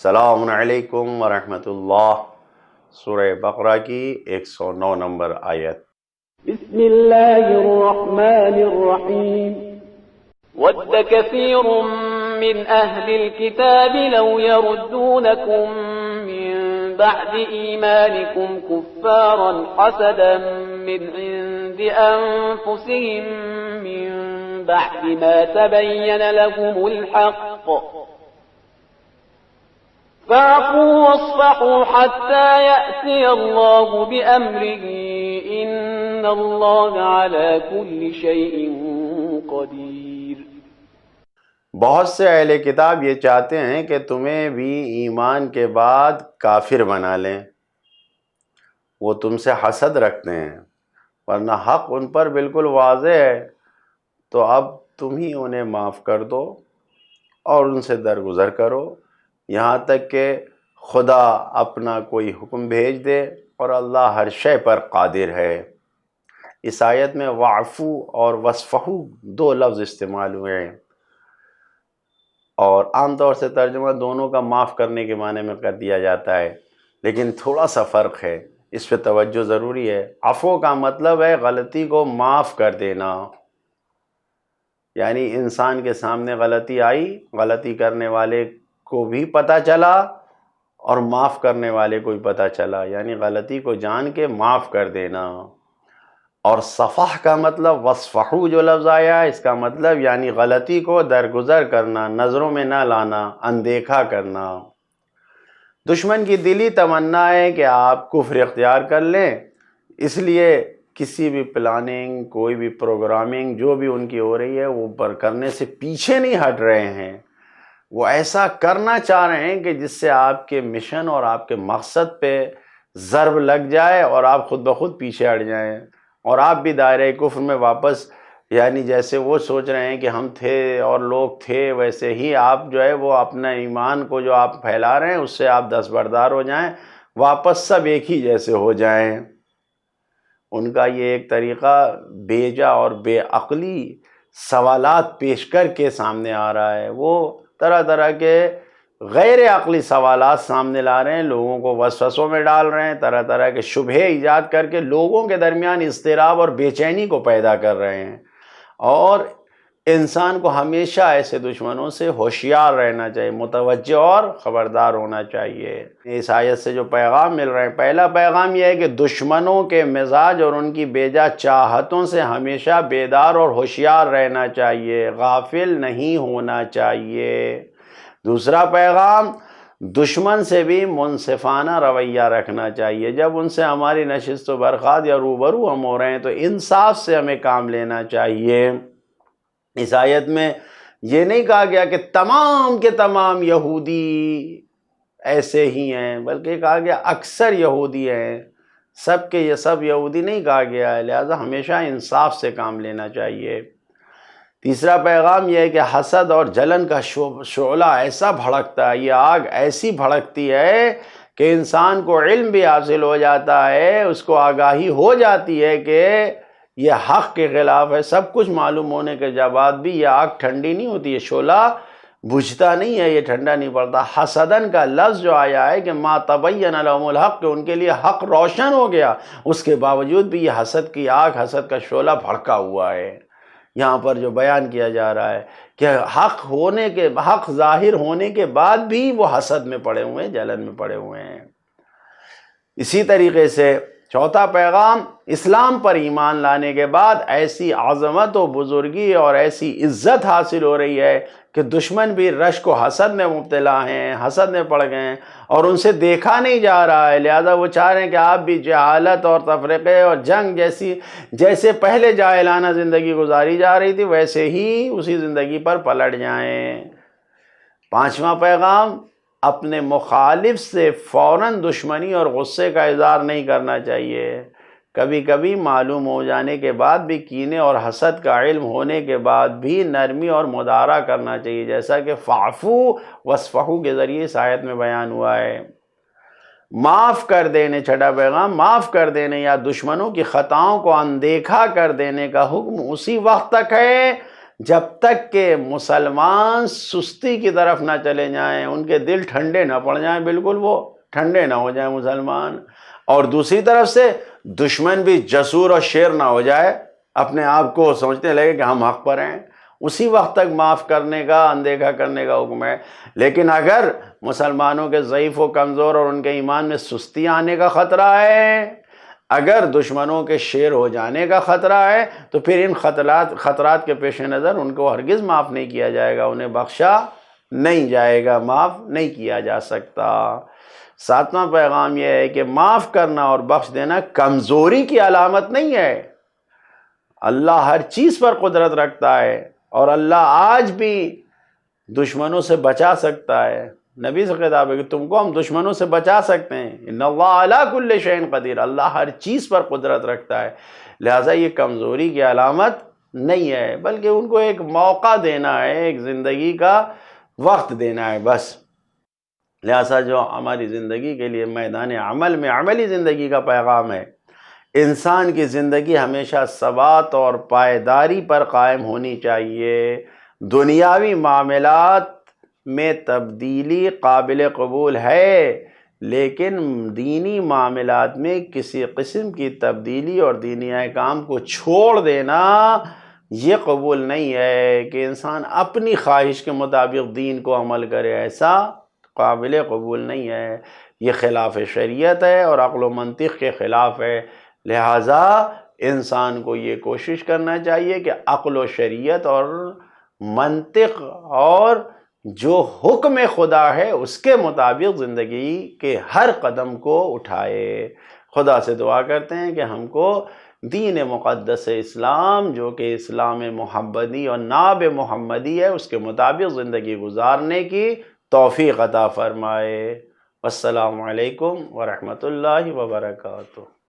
السلام علیکم ورحمۃ اللہ۔ سورہ بقرہ کی 109 نمبر آیت۔ بسم اللہ الرحمن الرحیم۔ ود کثیر من اہل الكتاب لو يردونکم من بعد ایمانکم کفارا حسدا من عند انفسهم من بعد ما تبین لهم الحق فاعفوا واصفحوا حتى يأتي الله بأمره إن الله على كل شيء قدير۔ بہت سے اہل کتاب یہ چاہتے ہیں کہ تمہیں بھی ایمان کے بعد کافر بنا لیں، وہ تم سے حسد رکھتے ہیں، ورنہ حق ان پر بالکل واضح ہے، تو اب تم ہی انہیں معاف کر دو اور ان سے درگزر کرو یہاں تک کہ خدا اپنا کوئی حکم بھیج دے، اور اللہ ہر شے پر قادر ہے۔ اس آیت میں وعفو اور وصفحو دو لفظ استعمال ہوئے ہیں، اور عام طور سے ترجمہ دونوں کا معاف کرنے کے معنی میں کر دیا جاتا ہے، لیکن تھوڑا سا فرق ہے، اس پہ توجہ ضروری ہے۔ عفو کا مطلب ہے غلطی کو معاف کر دینا، یعنی انسان کے سامنے غلطی آئی، غلطی کرنے والے کو بھی پتہ چلا اور معاف کرنے والے کو بھی پتہ چلا، یعنی غلطی کو جان کے معاف کر دینا۔ اور صفح کا مطلب وصفحو جو لفظ آیا ہے، اس کا مطلب یعنی غلطی کو درگزر کرنا، نظروں میں نہ لانا، اندیکھا کرنا۔ دشمن کی دلی تمنا ہے کہ آپ کفر اختیار کر لیں، اس لیے کسی بھی پلاننگ، کوئی بھی پروگرامنگ جو بھی ان کی ہو رہی ہے وہ پر کرنے سے پیچھے نہیں ہٹ رہے ہیں، وہ ایسا کرنا چاہ رہے ہیں کہ جس سے آپ کے مشن اور آپ کے مقصد پہ ضرب لگ جائے اور آپ خود بخود پیچھے ہٹ جائیں، اور آپ بھی دائرہ کفر میں واپس، یعنی جیسے وہ سوچ رہے ہیں کہ ہم تھے اور لوگ تھے، ویسے ہی آپ جو ہے وہ اپنا ایمان کو جو آپ پھیلا رہے ہیں اس سے آپ دستبردار ہو جائیں، واپس سب ایک ہی جیسے ہو جائیں۔ ان کا یہ ایک طریقہ بیجا اور بے عقلی سوالات پیش کر کے سامنے آ رہا ہے، وہ طرح طرح کے غیر عقلی سوالات سامنے لا رہے ہیں، لوگوں کو وسوسوں میں ڈال رہے ہیں، طرح طرح کے شبہے ایجاد کر کے لوگوں کے درمیان اضطراب اور بے چینی کو پیدا کر رہے ہیں۔ اور انسان کو ہمیشہ ایسے دشمنوں سے ہوشیار رہنا چاہیے، متوجہ اور خبردار ہونا چاہیے۔ اس آیت سے جو پیغام مل رہے ہیں، پہلا پیغام یہ ہے کہ دشمنوں کے مزاج اور ان کی بیجا چاہتوں سے ہمیشہ بیدار اور ہوشیار رہنا چاہیے، غافل نہیں ہونا چاہیے۔ دوسرا پیغام، دشمن سے بھی منصفانہ رویہ رکھنا چاہیے، جب ان سے ہماری نشست و برخاست یا روبرو ہم ہو رہے ہیں تو انصاف سے ہمیں کام لینا چاہیے۔ اس آیت میں یہ نہیں کہا گیا کہ تمام کے تمام یہودی ایسے ہی ہیں، بلکہ کہا گیا اکثر یہودی ہیں، سب کے یہ سب یہودی نہیں کہا گیا ہے، لہذا ہمیشہ انصاف سے کام لینا چاہیے۔ تیسرا پیغام یہ ہے کہ حسد اور جلن کا شعلہ ایسا بھڑکتا ہے، یہ آگ ایسی بھڑکتی ہے کہ انسان کو علم بھی حاصل ہو جاتا ہے، اس کو آگاہی ہو جاتی ہے کہ یہ حق کے خلاف ہے، سب کچھ معلوم ہونے کے بعد بھی یہ آگ ٹھنڈی نہیں ہوتی، یہ شعلہ بجھتا نہیں ہے، یہ ٹھنڈا نہیں پڑتا۔ حسدن کا لفظ جو آیا ہے کہ ما تبین لهم الحق، کہ ان کے لیے حق روشن ہو گیا، اس کے باوجود بھی یہ حسد کی آگ، حسد کا شعلہ بھڑکا ہوا ہے۔ یہاں پر جو بیان کیا جا رہا ہے کہ حق ظاہر ہونے کے بعد بھی وہ حسد میں پڑے ہوئے ہیں، جلن میں پڑے ہوئے ہیں۔ اسی طریقے سے چوتھا پیغام، اسلام پر ایمان لانے کے بعد ایسی عظمت و بزرگی اور ایسی عزت حاصل ہو رہی ہے کہ دشمن بھی رشک و حسد میں مبتلا ہیں، حسد میں پڑ گئے ہیں، اور ان سے دیکھا نہیں جا رہا ہے، لہذا وہ چاہ رہے ہیں کہ آپ بھی جہالت اور تفرقے اور جنگ جیسے پہلے جاہلانہ زندگی گزاری جا رہی تھی ویسے ہی اسی زندگی پر پلٹ جائیں۔ پانچواں پیغام، اپنے مخالف سے فوراً دشمنی اور غصے کا اظہار نہیں کرنا چاہیے، کبھی کبھی معلوم ہو جانے کے بعد بھی کینے اور حسد کا علم ہونے کے بعد بھی نرمی اور مدارا کرنا چاہیے، جیسا کہ فعفو وصفحو کے ذریعے اس آیت میں بیان ہوا ہے۔ معاف کر دینے، چھٹا پیغام، معاف کر دینے یا دشمنوں کی خطاؤں کو اندیکھا کر دینے کا حکم اسی وقت تک ہے جب تک کہ مسلمان سستی کی طرف نہ چلے جائیں، ان کے دل ٹھنڈے نہ پڑ جائیں، بالکل وہ ٹھنڈے نہ ہو جائیں مسلمان، اور دوسری طرف سے دشمن بھی جسور اور شیر نہ ہو جائے، اپنے آپ کو سمجھنے لگے کہ ہم حق پر ہیں، اسی وقت تک معاف کرنے کا، اندیکھا کرنے کا حکم ہے۔ لیکن اگر مسلمانوں کے ضعیف و کمزور اور ان کے ایمان میں سستی آنے کا خطرہ ہے، اگر دشمنوں کے شیر ہو جانے کا خطرہ ہے، تو پھر ان خطرات کے پیش نظر ان کو ہرگز معاف نہیں کیا جائے گا، انہیں بخشا نہیں جائے گا، معاف نہیں کیا جا سکتا۔ ساتواں پیغام یہ ہے کہ معاف کرنا اور بخش دینا کمزوری کی علامت نہیں ہے۔ اللہ ہر چیز پر قدرت رکھتا ہے، اور اللہ آج بھی دشمنوں سے بچا سکتا ہے۔ نبی سے خطاب ہے کہ تم کو ہم دشمنوں سے بچا سکتے ہیں۔ ان اللہ علی کل شیء قدیر، اللہ ہر چیز پر قدرت رکھتا ہے، لہٰذا یہ کمزوری کی علامت نہیں ہے، بلکہ ان کو ایک موقع دینا ہے، ایک زندگی کا وقت دینا ہے بس۔ لہٰذا جو ہماری زندگی کے لیے میدان عمل میں عملی زندگی کا پیغام ہے، انسان کی زندگی ہمیشہ ثبات اور پائیداری پر قائم ہونی چاہیے۔ دنیاوی معاملات میں تبدیلی قابل قبول ہے، لیکن دینی معاملات میں کسی قسم کی تبدیلی اور دینی احکام کو چھوڑ دینا یہ قبول نہیں ہے کہ انسان اپنی خواہش کے مطابق دین کو عمل کرے، ایسا قابل قبول نہیں ہے، یہ خلاف شریعت ہے اور عقل و منطق کے خلاف ہے۔ لہٰذا انسان کو یہ کوشش کرنا چاہیے کہ عقل و شریعت اور منطق اور جو حکم خدا ہے اس کے مطابق زندگی کے ہر قدم کو اٹھائے۔ خدا سے دعا کرتے ہیں کہ ہم کو دین مقدس اسلام، جو کہ اسلام محمدی اور ناب محمدی ہے، اس کے مطابق زندگی گزارنے کی توفیق عطا فرمائے۔ السلام علیکم ورحمۃ اللہ وبرکاتہ۔